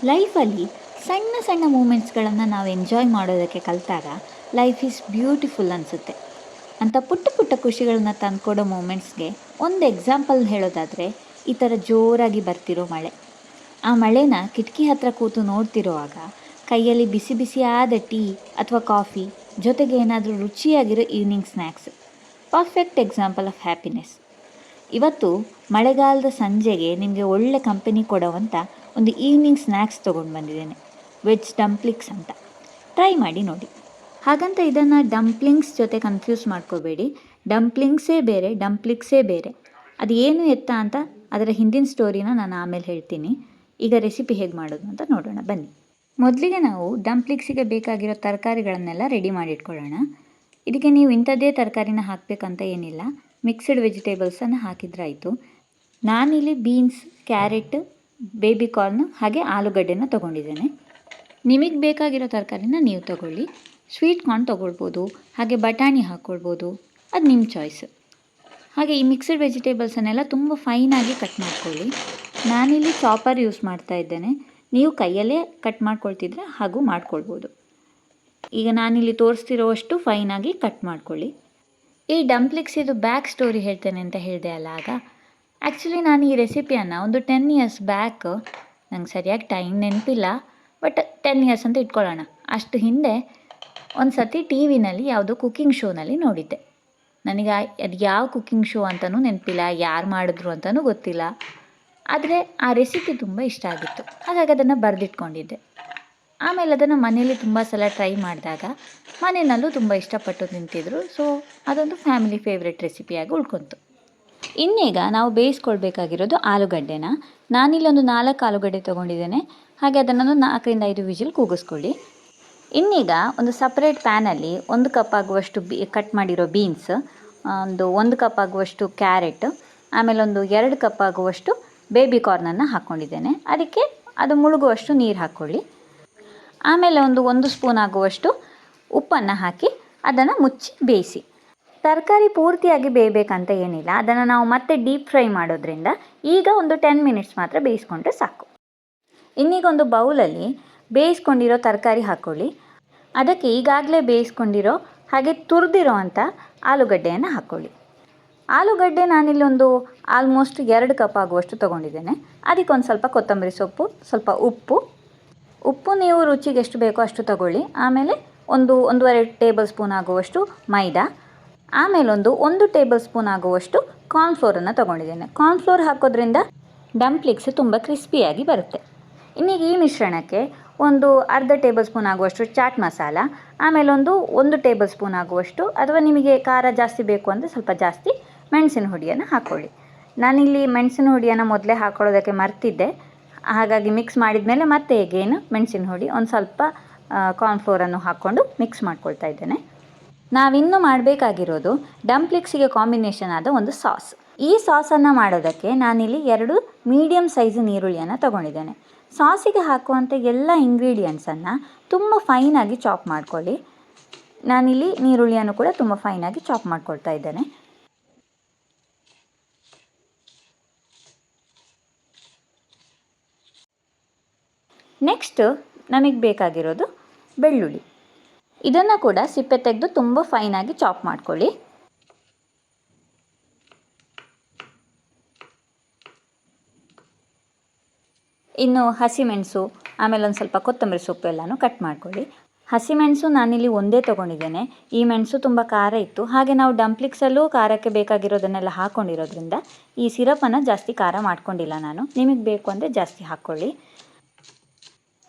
ಲೈಫಲ್ಲಿ ಸಣ್ಣ ಸಣ್ಣ ಮೂಮೆಂಟ್ಸ್ಗಳನ್ನು ನಾವು ಎಂಜಾಯ್ ಮಾಡೋದಕ್ಕೆ ಕಲಿತಾಗ ಲೈಫ್ ಈಸ್ ಬ್ಯೂಟಿಫುಲ್ ಅನಿಸುತ್ತೆ. ಅಂಥ ಪುಟ್ಟ ಪುಟ್ಟ ಖುಷಿಗಳನ್ನ ತಂದುಕೊಡೋ ಮೂಮೆಂಟ್ಸ್ಗೆ ಒಂದು ಎಕ್ಸಾಂಪಲ್ ಹೇಳೋದಾದರೆ, ಈ ಥರ ಜೋರಾಗಿ ಬರ್ತಿರೋ ಮಳೆ. ಆ ಮಳೆನ ಕಿಟಕಿ ಹತ್ರ ಕೂತು ನೋಡ್ತಿರೋವಾಗ ಕೈಯಲ್ಲಿ ಬಿಸಿ ಬಿಸಿಯಾದ ಟೀ ಅಥವಾ ಕಾಫಿ ಜೊತೆಗೆ ಏನಾದರೂ ರುಚಿಯಾಗಿರೋ evening snacks, perfect example of happiness. ಇವತ್ತು ಮಳೆಗಾಲದ ಸಂಜೆಗೆ ನಿಮಗೆ ಒಳ್ಳೆ ಕಂಪನಿ ಕೊಡೋವಂಥ ಒಂದು ಈವ್ನಿಂಗ್ ಸ್ನ್ಯಾಕ್ಸ್ ತೊಗೊಂಡು ಬಂದಿದ್ದೇನೆ, ವೆಜ್ ಡಂಪ್ಲಿಂಗ್ಸ್ ಅಂತ. ಟ್ರೈ ಮಾಡಿ ನೋಡಿ. ಹಾಗಂತ ಇದನ್ನು ಡಂಪ್ಲಿಂಗ್ಸ್ ಜೊತೆ ಕನ್ಫ್ಯೂಸ್ ಮಾಡ್ಕೋಬೇಡಿ. ಡಂಪ್ಲಿಂಗ್ಸೇ ಬೇರೆ, ಡಂಪ್ಲಿಂಗ್ಸೇ ಬೇರೆ. ಅದು ಏನು ಎತ್ತ ಅಂತ ಅದರ ಹಿಂದಿನ ಸ್ಟೋರಿನ ನಾನು ಆಮೇಲೆ ಹೇಳ್ತೀನಿ. ಈಗ ರೆಸಿಪಿ ಹೇಗೆ ಮಾಡೋದು ಅಂತ ನೋಡೋಣ ಬನ್ನಿ. ಮೊದಲಿಗೆ ನಾವು ಡಂಪ್ಲಿಂಗ್ಸಿಗೆ ಬೇಕಾಗಿರೋ ತರಕಾರಿಗಳನ್ನೆಲ್ಲ ರೆಡಿ ಮಾಡಿಟ್ಕೊಳ್ಳೋಣ. ಇದಕ್ಕೆ ನೀವು ಇಂಥದ್ದೇ ತರಕಾರಿನ ಹಾಕಬೇಕಂತ ಏನಿಲ್ಲ, ಮಿಕ್ಸ್ಡ್ ವೆಜಿಟೇಬಲ್ಸನ್ನು ಹಾಕಿದ್ರಾಯಿತು. ನಾನಿಲ್ಲಿ ಬೀನ್ಸ್, ಕ್ಯಾರೆಟ್, ಬೇಬಿ ಕಾರ್ನ್ ಹಾಗೆ ಆಲೂಗಡ್ಡೆನ ತೊಗೊಂಡಿದ್ದೇನೆ. ನಿಮಗೆ ಬೇಕಾಗಿರೋ ತರಕಾರಿನ ನೀವು ತೊಗೊಳ್ಳಿ. ಸ್ವೀಟ್ ಕಾರ್ನ್ ತೊಗೊಳ್ಬೋದು, ಹಾಗೆ ಬಟಾಣಿ ಹಾಕ್ಕೊಳ್ಬೋದು, ಅದು ನಿಮ್ಮ ಚಾಯ್ಸ್. ಹಾಗೆ ಈ ಮಿಕ್ಸ್ಡ್ ವೆಜಿಟೇಬಲ್ಸನ್ನೆಲ್ಲ ತುಂಬ ಫೈನಾಗಿ ಕಟ್ ಮಾಡ್ಕೊಳ್ಳಿ. ನಾನಿಲ್ಲಿ ಚಾಪರ್ ಯೂಸ್ ಮಾಡ್ತಾ ಇದ್ದೇನೆ, ನೀವು ಕೈಯಲ್ಲೇ ಕಟ್ ಮಾಡ್ಕೊಳ್ತಿದ್ರೆ ಹಾಗೂ ಮಾಡ್ಕೊಳ್ಬೋದು. ಈಗ ನಾನಿಲ್ಲಿ ತೋರಿಸ್ತಿರೋವಷ್ಟು ಫೈನಾಗಿ ಕಟ್ ಮಾಡ್ಕೊಳ್ಳಿ. ಈ ಡಂಪ್ಲಿಂಗ್ಸ್ ಇದು ಬ್ಯಾಕ್ ಸ್ಟೋರಿ ಹೇಳ್ತೇನೆ ಅಂತ ಹೇಳಿದೆ ಅಲ್ಲ ಆಗ. ಆ್ಯಕ್ಚುಲಿ ನಾನು ಈ ರೆಸಿಪಿಯನ್ನು ಒಂದು 10 ಇಯರ್ಸ್ ಬ್ಯಾಕ್, ನಂಗೆ ಸರಿಯಾಗಿ ಟೈಮ್ ನೆನಪಿಲ್ಲ, ಬಟ್ 10 ಇಯರ್ಸ್ ಅಂತ ಇಟ್ಕೊಳ್ಳೋಣ, ಅಷ್ಟು ಹಿಂದೆ ಒಂದು ಸತಿ ಟಿ ವಿನಲ್ಲಿ ಯಾವುದೋ ಕುಕ್ಕಿಂಗ್ ಶೋನಲ್ಲಿ ನೋಡಿದ್ದೆ. ನನಗೆ ಅದು ಯಾವ ಕುಕ್ಕಿಂಗ್ ಶೋ ಅಂತಲೂ ನೆನಪಿಲ್ಲ, ಯಾರು ಮಾಡಿದ್ರು ಅಂತಲೂ ಗೊತ್ತಿಲ್ಲ. ಆದರೆ ಆ ರೆಸಿಪಿ ತುಂಬ ಇಷ್ಟ ಆಗಿತ್ತು, ಹಾಗಾಗಿ ಅದನ್ನು ಬರೆದಿಟ್ಕೊಂಡಿದ್ದೆ. ಆಮೇಲೆ ಅದನ್ನು ಮನೆಯಲ್ಲಿ ತುಂಬ ಸಲ ಟ್ರೈ ಮಾಡಿದಾಗ ಮನೆಯಲ್ಲೂ ತುಂಬ ಇಷ್ಟಪಟ್ಟು ತಿಂತಿದ್ರು. ಸೊ ಅದೊಂದು ಫ್ಯಾಮಿಲಿ ಫೇವ್ರೆಟ್ ರೆಸಿಪಿಯಾಗಿ ಉಳ್ಕೊತು. ಇನ್ನೀಗ ನಾವು ಬೇಯಿಸ್ಕೊಳ್ಬೇಕಾಗಿರೋದು ಆಲೂಗಡ್ಡೆನ. ನಾನಿಲ್ಲಿ ಒಂದು 4 ಆಲೂಗಡ್ಡೆ ತೊಗೊಂಡಿದ್ದೇನೆ. ಹಾಗೆ ಅದನ್ನು 4ರಿಂದ 5 ವಿಜಿಲ್ ಕೂಗಿಸ್ಕೊಳ್ಳಿ. ಇನ್ನೀಗ ಒಂದು ಸಪ್ರೇಟ್ ಪ್ಯಾನಲ್ಲಿ 1 ಕಪ್ ಆಗುವಷ್ಟು ಕಟ್ ಮಾಡಿರೋ ಬೀನ್ಸ್, ಒಂದು ಕಪ್ ಆಗುವಷ್ಟು ಕ್ಯಾರೆಟ್, ಆಮೇಲೆ ಒಂದು 2 ಕಪ್ ಆಗುವಷ್ಟು ಬೇಬಿ ಕಾರ್ನನ್ನು ಹಾಕ್ಕೊಂಡಿದ್ದೇನೆ. ಅದಕ್ಕೆ ಅದು ಮುಳುಗುವಷ್ಟು ನೀರು ಹಾಕ್ಕೊಳ್ಳಿ. ಆಮೇಲೆ ಒಂದು ಸ್ಪೂನ್ ಆಗುವಷ್ಟು ಉಪ್ಪನ್ನು ಹಾಕಿ ಅದನ್ನು ಮುಚ್ಚಿ ಬೇಯಿಸಿ. ತರಕಾರಿ ಪೂರ್ತಿಯಾಗಿ ಬೇಯಬೇಕಂತ ಏನಿಲ್ಲ, ಅದನ್ನು ನಾವು ಮತ್ತೆ ಡೀಪ್ ಫ್ರೈ ಮಾಡೋದ್ರಿಂದ ಈಗ ಒಂದು 10 ಮಿನಿಟ್ಸ್ ಮಾತ್ರ ಬೇಯಿಸ್ಕೊಂಡ್ರೆ ಸಾಕು. ಇನ್ನೀಗ ಒಂದು ಬೌಲಲ್ಲಿ ಬೇಯಿಸ್ಕೊಂಡಿರೋ ತರಕಾರಿ ಹಾಕ್ಕೊಳ್ಳಿ. ಅದಕ್ಕೆ ಈಗಾಗಲೇ ಬೇಯಿಸ್ಕೊಂಡಿರೋ ಹಾಗೆ ತುರಿದಿರೋ ಅಂಥ ಆಲೂಗಡ್ಡೆಯನ್ನು ಹಾಕ್ಕೊಳ್ಳಿ. ಆಲೂಗಡ್ಡೆ ನಾನಿಲ್ಲಿ ಒಂದು ಆಲ್ಮೋಸ್ಟ್ 2 ಕಪ್ ಆಗುವಷ್ಟು ತೊಗೊಂಡಿದ್ದೇನೆ. ಅದಕ್ಕೊಂದು ಸ್ವಲ್ಪ ಕೊತ್ತಂಬರಿ ಸೊಪ್ಪು, ಸ್ವಲ್ಪ ಉಪ್ಪು ನೀವು ರುಚಿಗೆ ಎಷ್ಟು ಬೇಕೋ ಅಷ್ಟು ತಗೊಳ್ಳಿ. ಆಮೇಲೆ 1.5 ಟೇಬಲ್ ಸ್ಪೂನ್ ಆಗುವಷ್ಟು ಮೈದಾ, ಆಮೇಲೆ 1 ಟೇಬಲ್ ಸ್ಪೂನ್ ಆಗುವಷ್ಟು ಕಾರ್ನ್ಫ್ಲೋರನ್ನು ತೊಗೊಂಡಿದ್ದೇನೆ. ಕಾರ್ನ್ಫ್ಲೋರ್ ಹಾಕೋದ್ರಿಂದ ಡಂಪ್ಲಿಂಗ್ಸ್ ತುಂಬ ಕ್ರಿಸ್ಪಿಯಾಗಿ ಬರುತ್ತೆ. ಇನ್ನೀಗ ಈ ಮಿಶ್ರಣಕ್ಕೆ ಒಂದು ಅರ್ಧ ಟೇಬಲ್ ಸ್ಪೂನ್ ಆಗುವಷ್ಟು ಚಾಟ್ ಮಸಾಲ, ಆಮೇಲೆ 1 ಟೇಬಲ್ ಸ್ಪೂನ್ ಆಗುವಷ್ಟು, ಅಥವಾ ನಿಮಗೆ ಖಾರ ಜಾಸ್ತಿ ಬೇಕು ಅಂದರೆ ಸ್ವಲ್ಪ ಜಾಸ್ತಿ ಮೆಣಸಿನ ಹುಡಿಯನ್ನು ಹಾಕ್ಕೊಳ್ಳಿ. ನಾನಿಲ್ಲಿ ಮೆಣಸಿನ ಹುಡಿಯನ್ನು ಮೊದಲೇ ಹಾಕ್ಕೊಳ್ಳೋದಕ್ಕೆ ಮರ್ತಿದ್ದೆ, ಹಾಗಾಗಿ ಮಿಕ್ಸ್ ಮಾಡಿದ ಮೇಲೆ ಮತ್ತೆ ಹೇಗೇನು ಮೆಣಸಿನ ಹುಡಿ ಒಂದು ಸ್ವಲ್ಪ ಕಾರ್ನ್ಫ್ಲೋರನ್ನು ಹಾಕ್ಕೊಂಡು ಮಿಕ್ಸ್ ಮಾಡ್ಕೊಳ್ತಾ ಇದ್ದೇನೆ. ನಾವಿನ್ನೂ ಮಾಡಬೇಕಾಗಿರೋದು ಡಂಪ್ಲಿಂಗ್ಸಿಗೆ ಕಾಂಬಿನೇಷನ್ ಆದ ಒಂದು ಸಾಸ್. ಈ ಸಾಸನ್ನು ಮಾಡೋದಕ್ಕೆ ನಾನಿಲ್ಲಿ 2 ಮೀಡಿಯಮ್ ಸೈಜ್ ಈರುಳ್ಳಿಯನ್ನು ತೊಗೊಂಡಿದ್ದೇನೆ. ಸಾಸಿಗೆ ಹಾಕುವಂಥ ಎಲ್ಲ ಇಂಗ್ರೀಡಿಯೆಂಟ್ಸನ್ನು ತುಂಬ ಫೈನಾಗಿ ಚಾಪ್ ಮಾಡ್ಕೊಳ್ಳಿ. ನಾನಿಲ್ಲಿ ಈರುಳ್ಳಿಯನ್ನು ಕೂಡ ತುಂಬ ಫೈನಾಗಿ ಚಾಪ್ ಮಾಡ್ಕೊಳ್ತಾ ಇದ್ದೇನೆ. ನೆಕ್ಸ್ಟ್ ನಮಗೆ ಬೇಕಾಗಿರೋದು ಬೆಳ್ಳುಳ್ಳಿ. ಇದನ್ನು ಕೂಡ ಸಿಪ್ಪೆ ತೆಗೆದು ತುಂಬ ಫೈನಾಗಿ ಚಾಪ್ ಮಾಡ್ಕೊಳ್ಳಿ. ಇನ್ನು ಹಸಿಮೆಣಸು, ಆಮೇಲೆ ಒಂದು ಸ್ವಲ್ಪ ಕೊತ್ತಂಬರಿ ಸೊಪ್ಪು ಎಲ್ಲನೂ ಕಟ್ ಮಾಡ್ಕೊಳ್ಳಿ. ಹಸಿಮೆಣಸು ನಾನಿಲ್ಲಿ ಒಂದೇ ತೊಗೊಂಡಿದ್ದೇನೆ. ಈ ಮೆಣಸು ತುಂಬ ಖಾರ ಇತ್ತು, ಹಾಗೆ ನಾವು ಡಂಪ್ಲಿಂಗ್ಸಲ್ಲೂ ಖಾರಕ್ಕೆ ಬೇಕಾಗಿರೋದನ್ನೆಲ್ಲ ಹಾಕ್ಕೊಂಡಿರೋದ್ರಿಂದ ಈ ಸಿರಪನ್ನು ಜಾಸ್ತಿ ಖಾರ ಮಾಡ್ಕೊಂಡಿಲ್ಲ ನಾನು. ನಿಮಗೆ ಬೇಕು ಅಂದರೆ ಜಾಸ್ತಿ ಹಾಕ್ಕೊಳ್ಳಿ.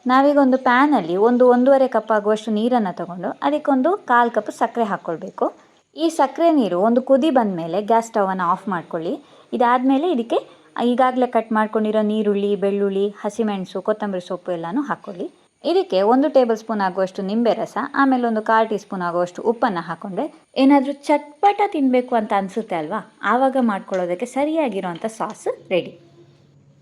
ನಾವೀಗ ಒಂದು ಪ್ಯಾನಲ್ಲಿ 1.5 ಕಪ್ ಆಗುವಷ್ಟು ನೀರನ್ನು ತಗೊಂಡು ಅದಕ್ಕೊಂದು 1/4 ಕಪ್ ಸಕ್ಕರೆ ಹಾಕ್ಕೊಳ್ಬೇಕು. ಈ ಸಕ್ಕರೆ ನೀರು ಒಂದು ಕುದಿ ಬಂದ ಮೇಲೆ ಗ್ಯಾಸ್ ಸ್ಟವನ್ನು ಆಫ್ ಮಾಡ್ಕೊಳ್ಳಿ. ಇದಾದಮೇಲೆ ಇದಕ್ಕೆ ಈಗಾಗಲೇ ಕಟ್ ಮಾಡ್ಕೊಂಡಿರೋ ಈರುಳ್ಳಿ, ಬೆಳ್ಳುಳ್ಳಿ, ಹಸಿಮೆಣಸು, ಕೊತ್ತಂಬರಿ ಸೊಪ್ಪು ಎಲ್ಲನೂ ಹಾಕ್ಕೊಳ್ಳಿ. ಇದಕ್ಕೆ 1 ಟೇಬಲ್ ಸ್ಪೂನ್ ಆಗುವಷ್ಟು ನಿಂಬೆ ರಸ, ಆಮೇಲೆ 1/4 ಟೀ ಸ್ಪೂನ್ ಆಗುವಷ್ಟು ಉಪ್ಪನ್ನು ಹಾಕ್ಕೊಂಡ್ರೆ ಏನಾದರೂ ಚಟ್ಪಟ ತಿನ್ನಬೇಕು ಅಂತ ಅನಿಸುತ್ತೆ ಅಲ್ವಾ, ಆವಾಗ ಮಾಡ್ಕೊಳ್ಳೋದಕ್ಕೆ ಸರಿಯಾಗಿರೋವಂಥ ಸಾಸ್ ರೆಡಿ.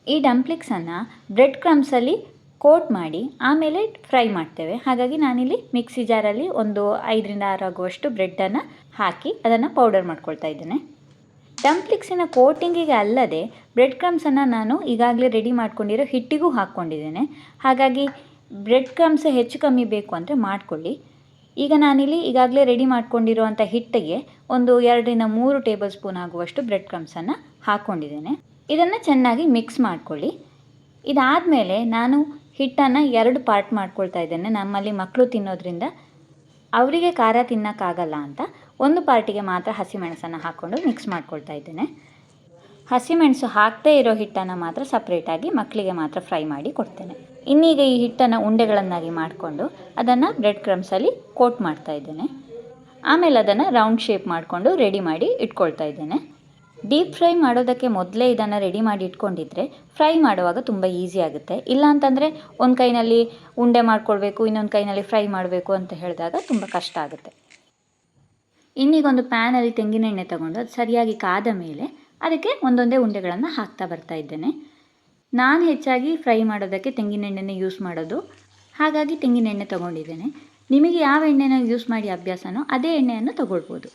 ಈ ಡಂಪ್ಲಿಂಗ್ಸನ್ನು ಬ್ರೆಡ್ ಕ್ರಮ್ಸಲ್ಲಿ ಕೋಟ್ ಮಾಡಿ ಆಮೇಲೆ ಫ್ರೈ ಮಾಡ್ತೇವೆ. ಹಾಗಾಗಿ ನಾನಿಲ್ಲಿ ಮಿಕ್ಸಿ ಜಾರಲ್ಲಿ ಒಂದು 5ರಿಂದ 6 ಆಗುವಷ್ಟು ಬ್ರೆಡ್ಡನ್ನು ಹಾಕಿ ಅದನ್ನು ಪೌಡರ್ ಮಾಡ್ಕೊಳ್ತಾ ಇದ್ದೇನೆ. ಡಂಪ್ಲಿಕ್ಸಿನ ಕೋಟಿಂಗಿಗೆ ಅಲ್ಲದೆ ಬ್ರೆಡ್ ಕ್ರಮ್ಸನ್ನು ನಾನು ಈಗಾಗಲೇ ರೆಡಿ ಮಾಡ್ಕೊಂಡಿರೋ ಹಿಟ್ಟಿಗೂ ಹಾಕ್ಕೊಂಡಿದ್ದೇನೆ. ಹಾಗಾಗಿ ಬ್ರೆಡ್ ಕ್ರಮ್ಸ್ ಹೆಚ್ಚು ಕಮ್ಮಿ ಬೇಕು ಅಂದರೆ ಮಾಡಿಕೊಳ್ಳಿ. ಈಗ ನಾನಿಲ್ಲಿ ಈಗಾಗಲೇ ರೆಡಿ ಮಾಡ್ಕೊಂಡಿರುವಂಥ ಹಿಟ್ಟಿಗೆ ಒಂದು 2-3 ಟೇಬಲ್ ಸ್ಪೂನ್ ಆಗುವಷ್ಟು ಬ್ರೆಡ್ ಕ್ರಮ್ಸನ್ನು ಹಾಕ್ಕೊಂಡಿದ್ದೇನೆ. ಇದನ್ನು ಚೆನ್ನಾಗಿ ಮಿಕ್ಸ್ ಮಾಡ್ಕೊಳ್ಳಿ. ಇದಾದಮೇಲೆ ನಾನು ಹಿಟ್ಟನ್ನು 2 ಪಾರ್ಟ್ ಮಾಡ್ಕೊಳ್ತಾ ಇದ್ದೇನೆ. ನಮ್ಮಲ್ಲಿ ಮಕ್ಕಳು ತಿನ್ನೋದ್ರಿಂದ ಅವರಿಗೆ ಖಾರ ತಿನ್ನೋಕ್ಕಾಗಲ್ಲ ಅಂತ ಒಂದು ಪಾರ್ಟಿಗೆ ಮಾತ್ರ ಹಸಿಮೆಣಸನ್ನು ಹಾಕ್ಕೊಂಡು ಮಿಕ್ಸ್ ಮಾಡ್ಕೊಳ್ತಾ ಇದ್ದೇನೆ. ಹಸಿಮೆಣಸು ಹಾಕದೇ ಇರೋ ಹಿಟ್ಟನ್ನು ಮಾತ್ರ ಸಪ್ರೇಟಾಗಿ ಮಕ್ಕಳಿಗೆ ಮಾತ್ರ ಫ್ರೈ ಮಾಡಿ ಕೊಡ್ತೇನೆ. ಇನ್ನೀಗ ಈ ಹಿಟ್ಟನ್ನು ಉಂಡೆಗಳನ್ನಾಗಿ ಮಾಡಿಕೊಂಡು ಅದನ್ನು ಬ್ರೆಡ್ ಕ್ರಮ್ಸಲ್ಲಿ ಕೋಟ್ ಮಾಡ್ತಾ ಇದ್ದೇನೆ. ಆಮೇಲೆ ಅದನ್ನು ರೌಂಡ್ ಶೇಪ್ ಮಾಡಿಕೊಂಡು ರೆಡಿ ಮಾಡಿ ಇಟ್ಕೊಳ್ತಾ ಇದ್ದೇನೆ. ಡೀಪ್ ಫ್ರೈ ಮಾಡೋದಕ್ಕೆ ಮೊದಲೇ ಇದನ್ನು ರೆಡಿ ಮಾಡಿ ಇಟ್ಕೊಂಡಿದ್ರೆ ಫ್ರೈ ಮಾಡುವಾಗ ತುಂಬ ಈಸಿ ಆಗುತ್ತೆ. ಇಲ್ಲ ಅಂತಂದರೆ ಒಂದು ಕೈನಲ್ಲಿ ಉಂಡೆ ಮಾಡ್ಕೊಳ್ಬೇಕು, ಇನ್ನೊಂದು ಕೈನಲ್ಲಿ ಫ್ರೈ ಮಾಡಬೇಕು ಅಂತ ಹೇಳಿದಾಗ ತುಂಬ ಕಷ್ಟ ಆಗುತ್ತೆ. ಇನ್ನೀಗೊಂದು ಪ್ಯಾನಲ್ಲಿ ತೆಂಗಿನೆಣ್ಣೆ ತಗೊಂಡು ಅದು ಸರಿಯಾಗಿ ಕಾದ ಮೇಲೆ ಅದಕ್ಕೆ ಒಂದೊಂದೇ ಉಂಡೆಗಳನ್ನು ಹಾಕ್ತಾ ಬರ್ತಾ ಇದ್ದೇನೆ. ನಾನು ಹೆಚ್ಚಾಗಿ ಫ್ರೈ ಮಾಡೋದಕ್ಕೆ ತೆಂಗಿನೆಣ್ಣೆನೇ ಯೂಸ್ ಮಾಡೋದು, ಹಾಗಾಗಿ ತೆಂಗಿನೆಣ್ಣೆ ತೊಗೊಂಡಿದ್ದೇನೆ. ನಿಮಗೆ ಯಾವ ಎಣ್ಣೆನ ಯೂಸ್ ಮಾಡಿ ಅಭ್ಯಾಸನೋ ಅದೇ ಎಣ್ಣೆಯನ್ನು ತೊಗೊಳ್ಬೋದು.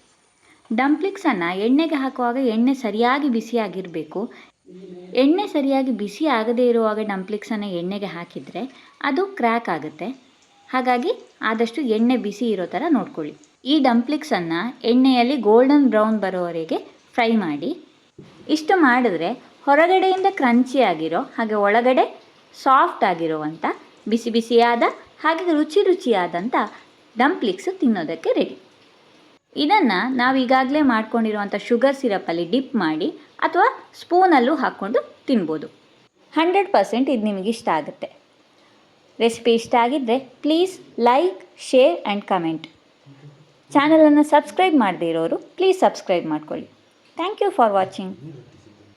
ಡಂಪ್ಲಿಕ್ಸನ್ನು ಎಣ್ಣೆಗೆ ಹಾಕುವಾಗ ಎಣ್ಣೆ ಸರಿಯಾಗಿ ಬಿಸಿಯಾಗಿರಬೇಕು. ಎಣ್ಣೆ ಸರಿಯಾಗಿ ಬಿಸಿ ಆಗದೇ ಇರುವಾಗ ಡಂಪ್ಲಿಕ್ಸನ್ನು ಎಣ್ಣೆಗೆ ಹಾಕಿದರೆ ಅದು ಕ್ರ್ಯಾಕ್ ಆಗುತ್ತೆ. ಹಾಗಾಗಿ ಆದಷ್ಟು ಎಣ್ಣೆ ಬಿಸಿ ಇರೋ ಥರ ನೋಡ್ಕೊಳ್ಳಿ. ಈ ಡಂಪ್ಲಿಕ್ಸನ್ನು ಎಣ್ಣೆಯಲ್ಲಿ ಗೋಲ್ಡನ್ ಬ್ರೌನ್ ಬರೋವರೆಗೆ ಫ್ರೈ ಮಾಡಿ. ಇಷ್ಟು ಮಾಡಿದ್ರೆ ಹೊರಗಡೆಯಿಂದ ಕ್ರಂಚಿ ಆಗಿರೋ ಹಾಗೆ ಒಳಗಡೆ ಸಾಫ್ಟ್ ಆಗಿರುವಂಥ ಬಿಸಿ ಬಿಸಿಯಾದ ಹಾಗೆ ರುಚಿಯಾದಂಥ ಡಂಪ್ಲಿಕ್ಸ್ ತಿನ್ನೋದಕ್ಕೆ ರೆಡಿ. ಇದನ್ನು ನಾವು ಈಗಾಗಲೇ ಮಾಡ್ಕೊಂಡಿರುವಂಥ ಶುಗರ್ ಸಿರಪಲ್ಲಿ ಡಿಪ್ ಮಾಡಿ ಅಥವಾ ಸ್ಪೂನಲ್ಲೂ ಹಾಕ್ಕೊಂಡು ತಿನ್ಬೋದು. 100% ಇದು ನಿಮಗೆ ಇಷ್ಟ ಆಗುತ್ತೆ. ರೆಸಿಪಿ ಇಷ್ಟ ಆಗಿದ್ದರೆ please like, share and comment. ಚಾನಲನ್ನು ಸಬ್ಸ್ಕ್ರೈಬ್ ಮಾಡದೇ ಇರೋರು ಪ್ಲೀಸ್ ಸಬ್ಸ್ಕ್ರೈಬ್ ಮಾಡ್ಕೊಳ್ಳಿ. Thank you for watching.